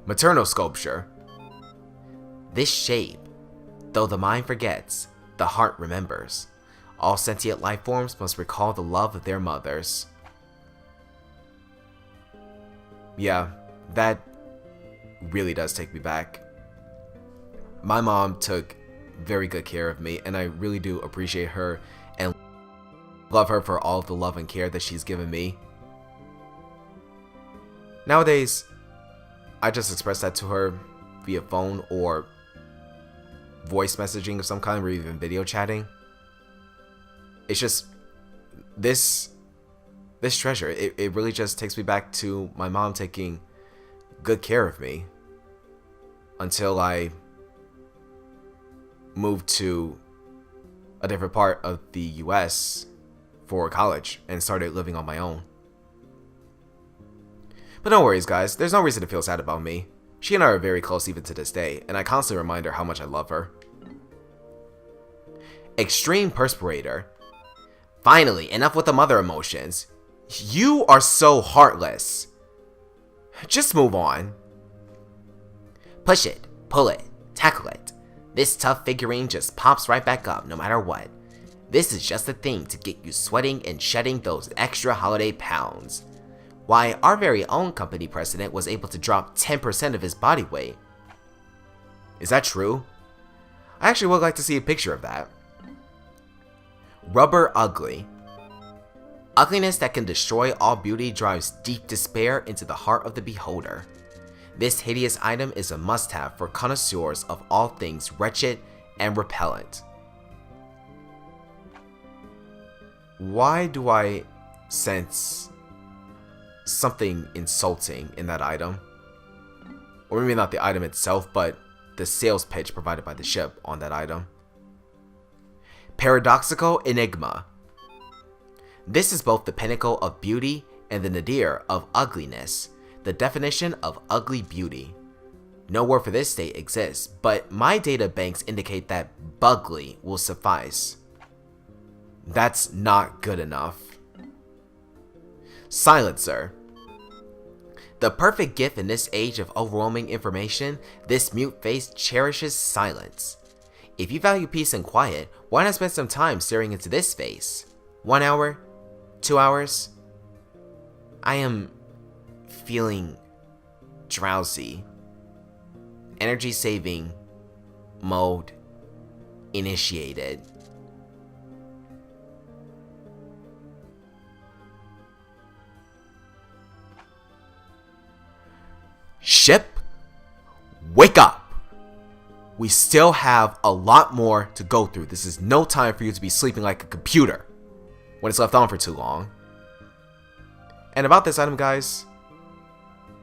Maternal Sculpture. This shape, though the mind forgets, the heart remembers. All sentient life forms must recall the love of their mothers. Yeah, that really does take me back. My mom took very good care of me, and I really do appreciate her and love her for all of the love and care that she's given me. Nowadays, I just express that to her via phone or voice messaging of some kind, or even video chatting. It's just this treasure. It really just takes me back to my mom taking good care of me until I moved to a different part of the US for college and started living on my own. But no worries, guys. There's no reason to feel sad about me. She and I are very close even to this day, and I constantly remind her how much I love her. Extreme Perspirator. Finally, enough with the mother emotions. You are so heartless. Just move on. Push it, pull it, tackle it. This tough figurine just pops right back up no matter what. This is just the thing to get you sweating and shedding those extra holiday pounds. Why, our very own company president was able to drop 10% of his body weight. Is that true? I actually would like to see a picture of that. Rubber Ugly. Ugliness that can destroy all beauty drives deep despair into the heart of the beholder. This hideous item is a must-have for connoisseurs of all things wretched and repellent. Why do I sense something insulting in that item? Or maybe not the item itself, but the sales pitch provided by the ship on that item. Paradoxical Enigma. This is both the pinnacle of beauty and the nadir of ugliness, the definition of ugly beauty. No word for this state exists, but my data banks indicate that bugly will suffice. That's not good enough. Silencer. The perfect gift in this age of overwhelming information, this mute face cherishes silence. If you value peace and quiet, why not spend some time staring into this face? 1 hour? 2 hours? I am feeling drowsy. Energy saving mode initiated. Ship, wake up! We still have a lot more to go through. This is no time for you to be sleeping like a computer when it's left on for too long. And about this item, guys,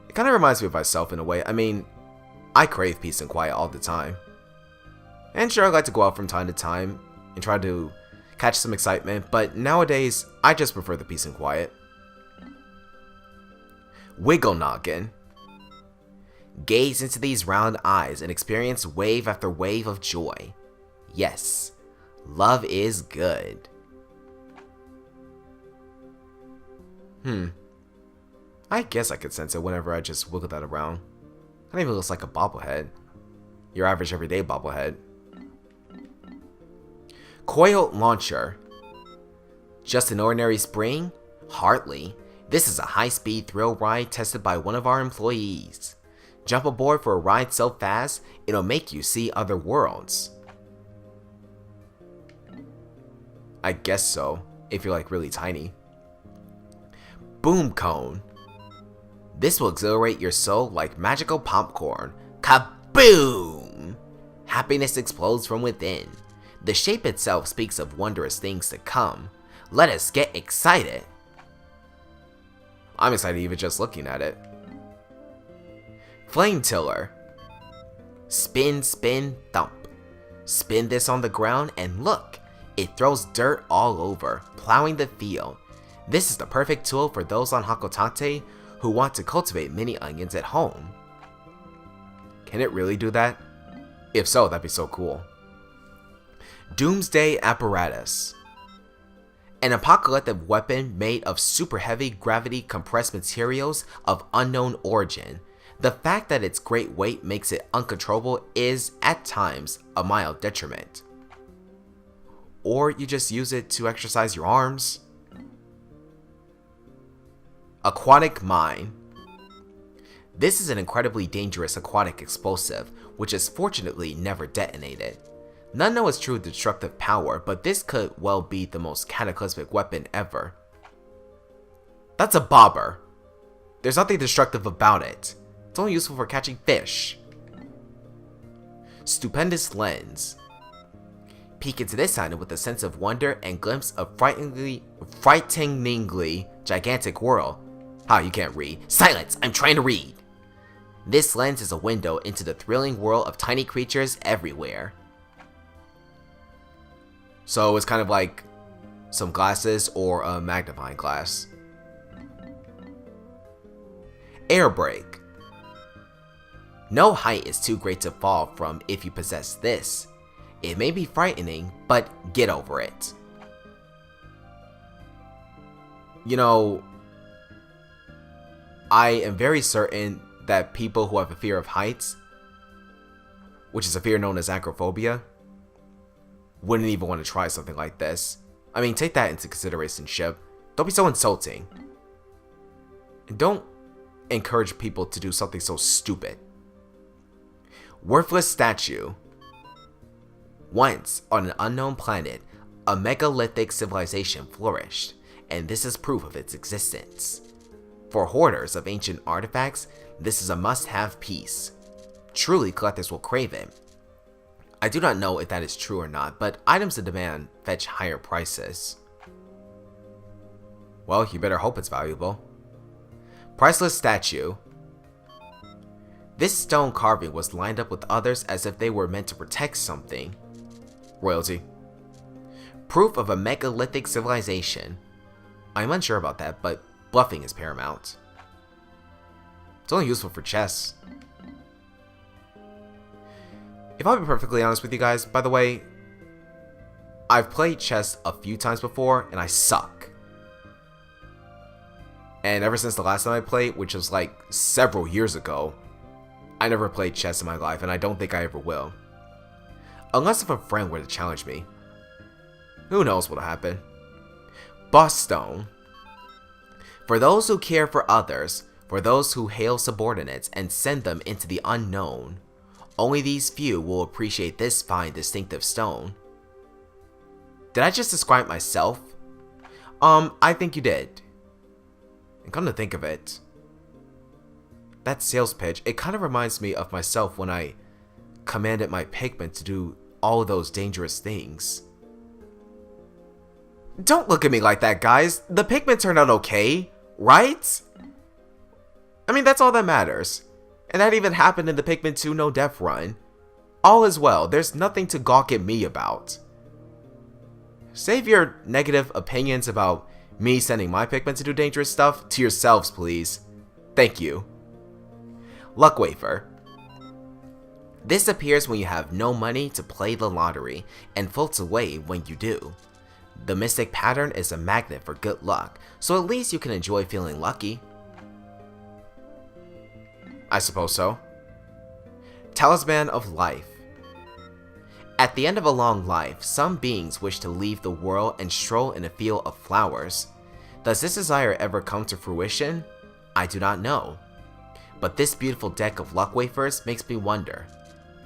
it kind of reminds me of myself in a way. I mean, I crave peace and quiet all the time. And sure, I like to go out from time to time and try to catch some excitement, but nowadays, I just prefer the peace and quiet. Wiggle Noggin. Gaze into these round eyes and experience wave after wave of joy. Yes, love is good. I guess I could sense it whenever I just wiggle that around. That even looks like a bobblehead. Your average everyday bobblehead. Coiled Launcher. Just an ordinary spring? Hardly. This is a high-speed thrill ride tested by one of our employees. Jump aboard for a ride so fast, it'll make you see other worlds. I guess so, if you're like really tiny. Boom Cone. This will exhilarate your soul like magical popcorn. Kaboom! Happiness explodes from within. The shape itself speaks of wondrous things to come. Let us get excited. I'm excited even just looking at it. Flame Tiller. Spin, spin, thump. Spin this on the ground and look, it throws dirt all over, plowing the field. This is the perfect tool for those on Hakotate who want to cultivate mini onions at home. Can it really do that? If so, that'd be so cool. Doomsday Apparatus. An apocalyptic weapon made of super heavy gravity compressed materials of unknown origin. The fact that its great weight makes it uncontrollable is, at times, a mild detriment. Or you just use it to exercise your arms. Aquatic Mine. This is an incredibly dangerous aquatic explosive, which is fortunately never detonated. None know its true destructive power, but this could well be the most cataclysmic weapon ever. That's a bobber. There's nothing destructive about it. It's only useful for catching fish. Stupendous Lens. Peek into this item with a sense of wonder and glimpse of frighteningly gigantic world. How, you can't read? Silence! I'm trying to read! This lens is a window into the thrilling world of tiny creatures everywhere. So it's kind of like some glasses or a magnifying glass. Air Brake. No height is too great to fall from if you possess this. It may be frightening, but get over it. You know, I am very certain that people who have a fear of heights, which is a fear known as acrophobia, wouldn't even want to try something like this. I mean, take that into consideration, Ship. Don't be so insulting. And don't encourage people to do something so stupid. Worthless Statue. Once, on an unknown planet, a megalithic civilization flourished, and this is proof of its existence. For hoarders of ancient artifacts, this is a must-have piece. Truly, collectors will crave it. I do not know if that is true or not, but items in demand fetch higher prices. Well, you better hope it's valuable. Priceless Statue. This stone carving was lined up with others as if they were meant to protect something. Royalty. Proof of a megalithic civilization. I'm unsure about that, but bluffing is paramount. It's only useful for chess. If I'll be perfectly honest with you guys, by the way, I've played chess a few times before and I suck. And ever since the last time I played, which was like several years ago, I never played chess in my life and I don't think I ever will. Unless if a friend were to challenge me. Who knows what'll happen. Boss Stone. For those who care for others, for those who hail subordinates and send them into the unknown, only these few will appreciate this fine distinctive stone. Did I just describe myself? I think you did. And come to think of it, that sales pitch, it kind of reminds me of myself when I commanded my Pikmin to do all of those dangerous things. Don't look at me like that, guys. The Pikmin turned out okay, right? I mean, that's all that matters. And that even happened in the Pikmin 2 No Death run. All is well, there's nothing to gawk at me about. Save your negative opinions about me sending my Pikmin to do dangerous stuff to yourselves, please. Thank you. Luck Wafer. This appears when you have no money to play the lottery, and floats away when you do. The mystic pattern is a magnet for good luck, so at least you can enjoy feeling lucky. I suppose so. Talisman of Life. At the end of a long life, some beings wish to leave the world and stroll in a field of flowers. Does this desire ever come to fruition? I do not know. But this beautiful deck of luck wafers makes me wonder.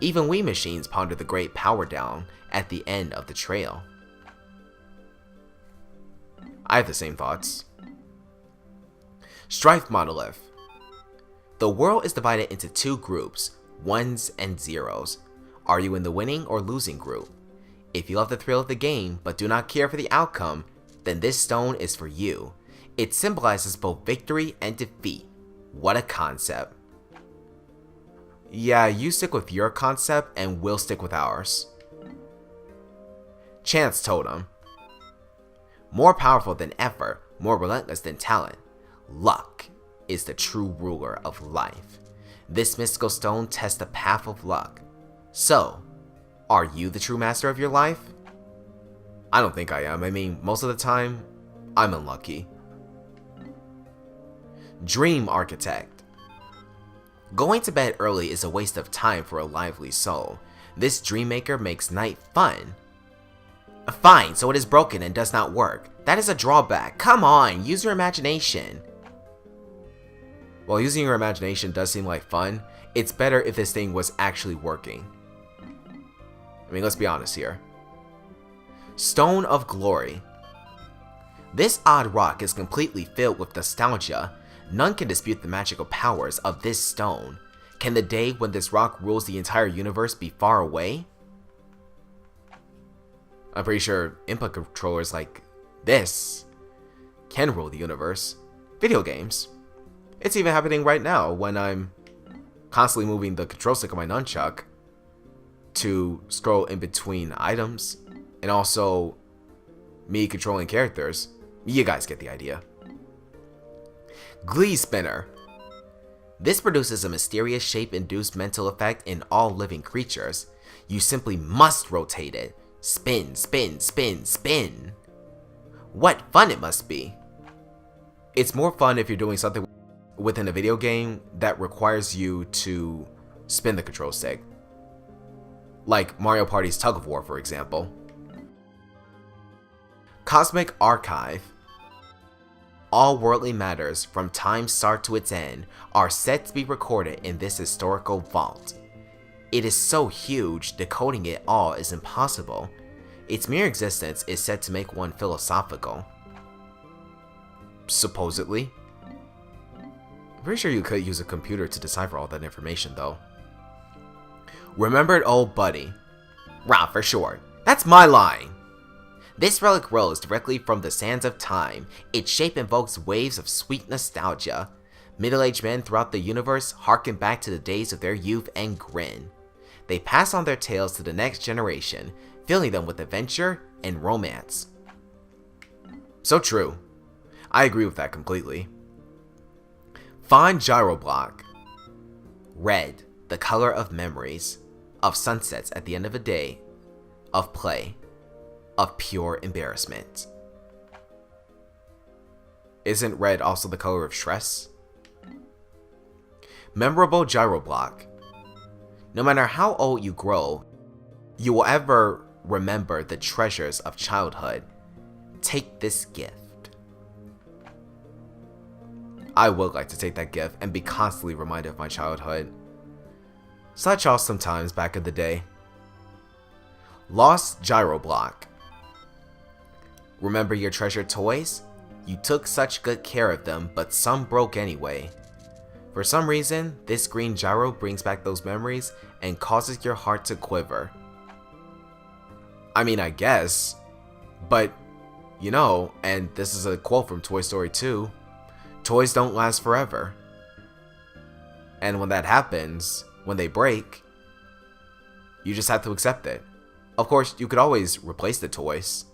Even we machines ponder the great power down at the end of the trail. I have the same thoughts. Strife Monolith. The world is divided into two groups, ones and zeros. Are you in the winning or losing group? If you love the thrill of the game but do not care for the outcome, then this stone is for you. It symbolizes both victory and defeat. What a concept. Yeah, you stick with your concept and we'll stick with ours. Chance Totem. More powerful than effort, more relentless than talent. Luck is the true ruler of life. This mystical stone tests the path of luck. So, are you the true master of your life? I don't think I am. I mean, most of the time, I'm unlucky. Dream Architect. Going to bed early is a waste of time for a lively soul. This dream maker makes night fun. Fine, so it is broken and does not work. That is a drawback. Come on, use your imagination. While using your imagination does seem like fun, it's better if this thing was actually working. I mean, let's be honest here. Stone of Glory. This odd rock is completely filled with nostalgia. None can dispute the magical powers of this stone. Can the day when this rock rules the entire universe be far away? I'm pretty sure input controllers like this can rule the universe. Video games. It's even happening right now when I'm constantly moving the control stick on my nunchuck to scroll in between items, and also me controlling characters. You guys get the idea. Glee Spinner. This produces a mysterious shape-induced mental effect in all living creatures. You simply must rotate it. Spin, spin, spin, spin. What fun it must be. It's more fun if you're doing something within a video game that requires you to spin the control stick. Like Mario Party's Tug of War, for example. Cosmic Archive. All worldly matters, from time's start to its end, are set to be recorded in this historical vault. It is so huge, decoding it all is impossible. Its mere existence is said to make one philosophical. Supposedly. I'm pretty sure you could use a computer to decipher all that information, though. Remembered Old Buddy. Rah, for short. That's my line! This relic rose directly from the sands of time. Its shape invokes waves of sweet nostalgia. Middle-aged men throughout the universe harken back to the days of their youth and grin. They pass on their tales to the next generation, filling them with adventure and romance. So true. I agree with that completely. Fond Gyro Block. Red, the color of memories, of sunsets at the end of a day, of play, of pure embarrassment. Isn't red also the color of stress? Memorable Gyro Block. No matter how old you grow, you will ever remember the treasures of childhood. Take this gift. I would like to take that gift and be constantly reminded of my childhood. Such awesome times back in the day. Lost Gyro Block. Remember your treasured toys? You took such good care of them, but some broke anyway. For some reason, this green gyro brings back those memories and causes your heart to quiver. I mean, I guess, but you know, and this is a quote from Toy Story 2, toys don't last forever. And when that happens, when they break, you just have to accept it. Of course, you could always replace the toys.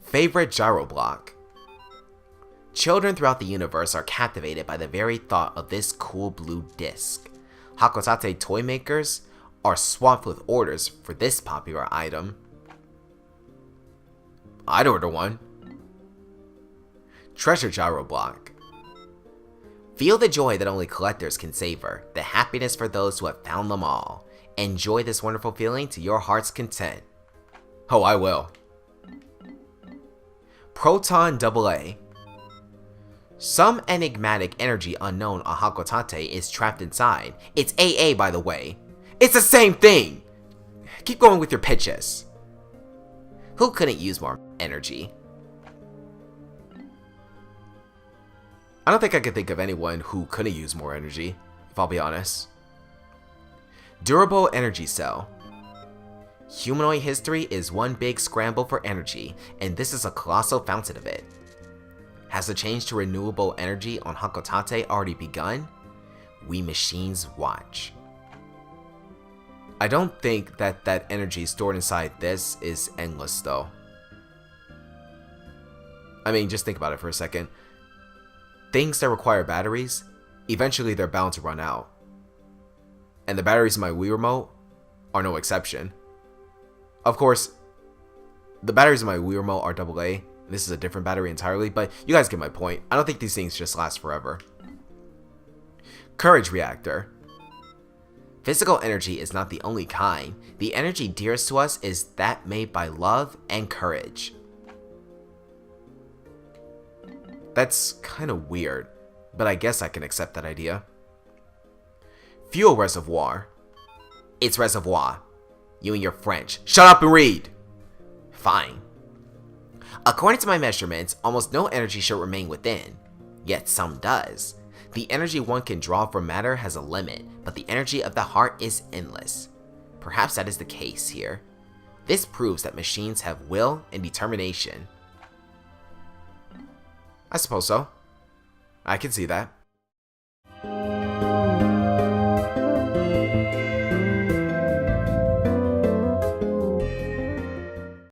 Favorite Gyro Block. Children throughout the universe are captivated by the very thought of this cool blue disc. Hakotate toy makers are swamped with orders for this popular item. I'd order one. Treasure Gyro Block. Feel the joy that only collectors can savor, the happiness for those who have found them all. Enjoy this wonderful feeling to your heart's content. Oh, I will. Proton AA. Some enigmatic energy unknown on Hakotate is trapped inside. It's AA, by the way. It's the same thing! Keep going with your pitches. Who couldn't use more energy? I don't think I can think of anyone who couldn't use more energy, if I'll be honest. Durable Energy Cell. Humanoid history is one big scramble for energy, and this is a colossal fountain of it. Has the change to renewable energy on Hakotate already begun? We machines watch. I don't think that energy stored inside this is endless though. I mean, just think about it for a second. Things that require batteries, eventually they're bound to run out. And the batteries in my Wii Remote are no exception. Of course, the batteries in my Wii Remote are AA. This is a different battery entirely, but you guys get my point. I don't think these things just last forever. Courage Reactor. Physical energy is not the only kind. The energy dearest to us is that made by love and courage. That's kind of weird, but I guess I can accept that idea. Fuel Reservoir. It's Reservoir. You and your French. Shut up and read! Fine. According to my measurements, almost no energy should remain within, yet some does. The energy one can draw from matter has a limit, but the energy of the heart is endless. Perhaps that is the case here. This proves that machines have will and determination. I suppose so. I can see that.